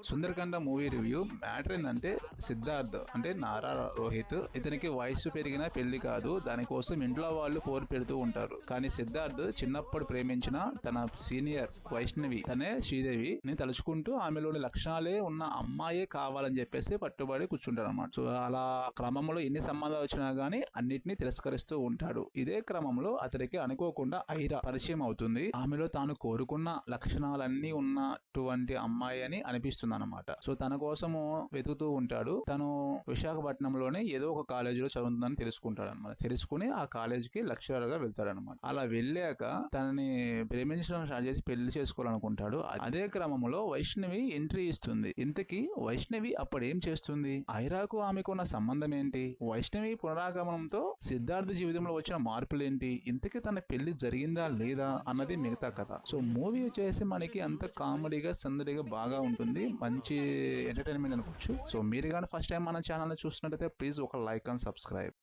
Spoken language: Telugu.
Sundarakanda movie review. మ్యాటర్ ఏంటంటే సిద్ధార్థ్ అంటే నారా రోహిత్ ఇతనికి వయసు పెరిగిన పెళ్లి కాదు, దానికోసం ఇంట్లో వాళ్ళు పోరు పెడుతూ ఉంటారు. కానీ సిద్ధార్థ్ చిన్నప్పుడు ప్రేమించిన తన సీనియర్ వైష్ణవి తనే శ్రీదేవిని తలుచుకుంటూ ఆమెలోని లక్షణాలే ఉన్న అమ్మాయే కావాలని చెప్పేసి పట్టుబడి కూర్చుంటాడు అనమాట. సో అలా క్రమంలో ఎన్ని సంబంధాలు వచ్చినా గానీ అన్నిటినీ తిరస్కరిస్తూ ఉంటాడు. ఇదే క్రమంలో అతడికి అనుకోకుండా ఐరా పరిచయం అవుతుంది. ఆమెలో తాను కోరుకున్న లక్షణాలన్నీ ఉన్నటువంటి అమ్మాయి అని అనిపిస్తుంది అన్నమాట. సో తన కోసము వెతుకుతూ ఉంటాడు. తను విశాఖపట్నంలోనే ఏదో ఒక కాలేజీలో చదువుతుందని తెలుసుకుంటాడు అనమాట. తెలుసుకుని ఆ కాలేజీకి లెక్చరర్ గా వెళ్తాడు అనమాట. అలా వెళ్ళాక తనని ప్రేమించడం స్టార్ట్ చేసి పెళ్లి చేసుకోవాలనుకుంటాడు. అదే క్రమంలో వైష్ణవి ఎంట్రీ ఇస్తుంది. ఇంతకీ వైష్ణవి అప్పుడు ఏం చేస్తుంది? ఐరాకు ఆమెకు ఉన్న సంబంధం ఏంటి? వైష్ణవి పునరాగమనంతో సిద్ధార్థ జీవితంలో వచ్చిన మార్పులేంటి? ఇంతకీ తన పెళ్లి జరిగిందా లేదా అన్నది మిగతా కథ. సో మూవీ వచ్చేసి మనకి అంత కామెడీగా సందడిగా బాగా ఉంటుంది. మంచి ఎంటర్టైన్మెంట్ అనుకోవచ్చు. సో మీరు కానీ ఫస్ట్ టైం మన ఛానల్ చూస్తున్నట్టయితే ప్లీజ్ ఒక లైక్ అండ్ సబ్స్క్రైబ్.